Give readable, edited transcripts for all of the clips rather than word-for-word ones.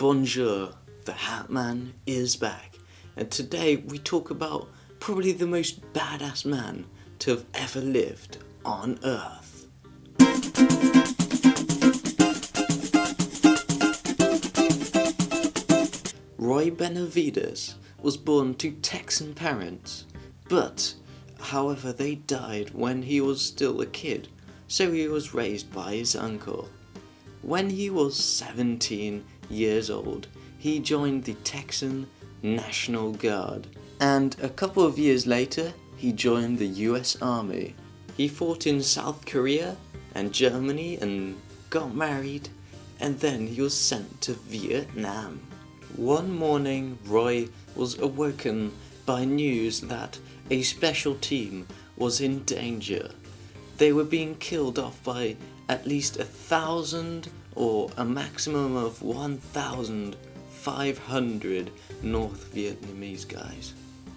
Bonjour, the Hat Man is back, and today we talk about probably the most badass man to have ever lived on Earth. Roy Benavides was born to Texan parents, but however they died when he was still a kid, so he was raised by his uncle. When he was 17 years old, he joined the Texan National Guard, and a couple of years later, he joined the US Army. He fought in South Korea and Germany and got married, and then he was sent to Vietnam. One morning, Roy was awoken by news that a special team was in danger. They were being killed off by at least 1,000 or a maximum of 1,500 North Vietnamese guys.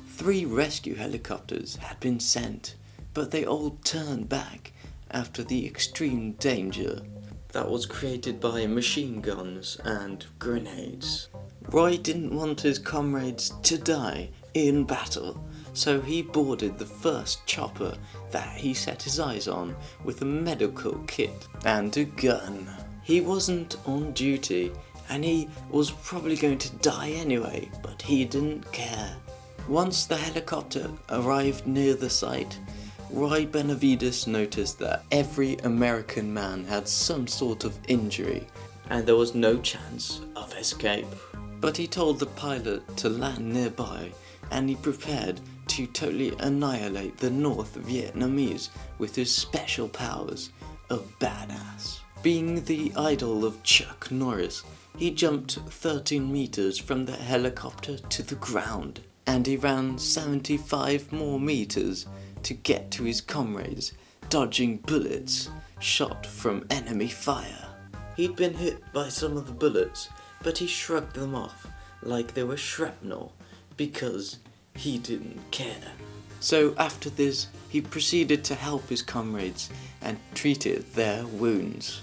3 rescue helicopters had been sent, but they all turned back after the extreme danger that was created by machine guns and grenades. Roy didn't want his comrades to die in battle, so he boarded the first chopper that he set his eyes on with a medical kit and a gun. He wasn't on duty, and he was probably going to die anyway, but he didn't care. Once the helicopter arrived near the site, Roy Benavides noticed that every American man had some sort of injury, and there was no chance of escape. But he told the pilot to land nearby, and he prepared to totally annihilate the North Vietnamese with his special powers of badass. Being the idol of Chuck Norris, he jumped 13 meters from the helicopter to the ground, and he ran 75 more meters to get to his comrades, dodging bullets shot from enemy fire. He'd been hit by some of the bullets, but he shrugged them off like they were shrapnel because he didn't care. So after this, he proceeded to help his comrades and treated their wounds.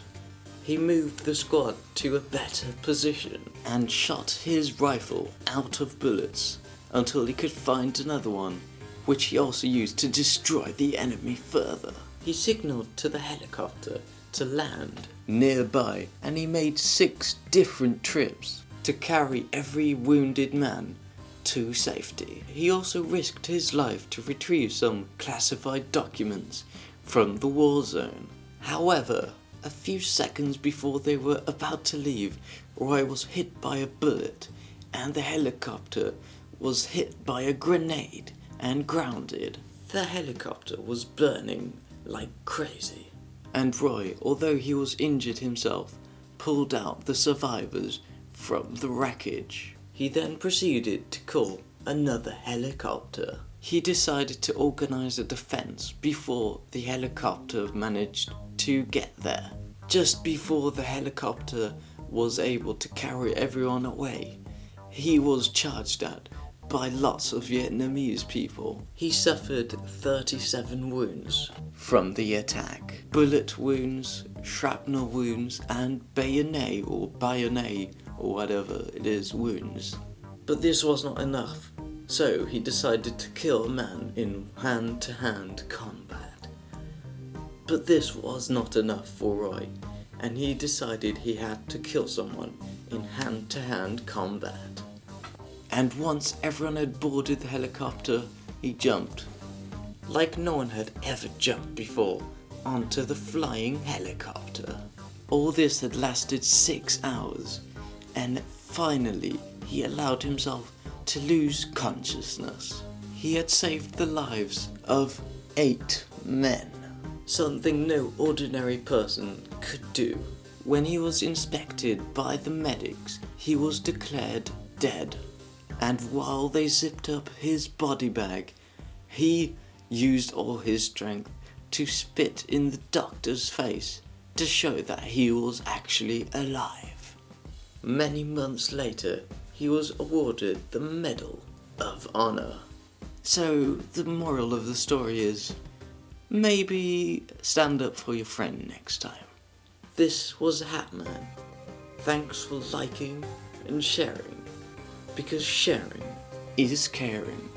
He moved the squad to a better position and shot his rifle out of bullets until he could find another one, which he also used to destroy the enemy further. He signaled to the helicopter to land nearby, and he made 6 different trips to carry every wounded man to safety. He also risked his life to retrieve some classified documents from the war zone. However, a few seconds before they were about to leave, Roy was hit by a bullet, and the helicopter was hit by a grenade and grounded. The helicopter was burning like crazy, and Roy, although he was injured himself, pulled out the survivors from the wreckage. He then proceeded to call another helicopter. He decided to organize a defense before the helicopter managed to get there. Just before the helicopter was able to carry everyone away, he was charged at by lots of Vietnamese people. He suffered 37 wounds from the attack. Bullet wounds, shrapnel wounds, and bayonet or whatever it is wounds. But this was not enough, so he decided to kill a man in hand-to-hand combat. But this was not enough for Roy, and he decided he had to kill someone in hand-to-hand combat. And once everyone had boarded the helicopter, he jumped, like no one had ever jumped before, onto the flying helicopter. All this had lasted 6 hours, and finally he allowed himself to lose consciousness. He had saved the lives of 8 men, something no ordinary person could do. When he was inspected by the medics, he was declared dead. And while they zipped up his body bag, he used all his strength to spit in the doctor's face to show that he was actually alive. Many months later, he was awarded the Medal of Honor. So the moral of the story is, maybe stand up for your friend next time. This was Hat Man. Thanks for liking, and sharing, because sharing is caring.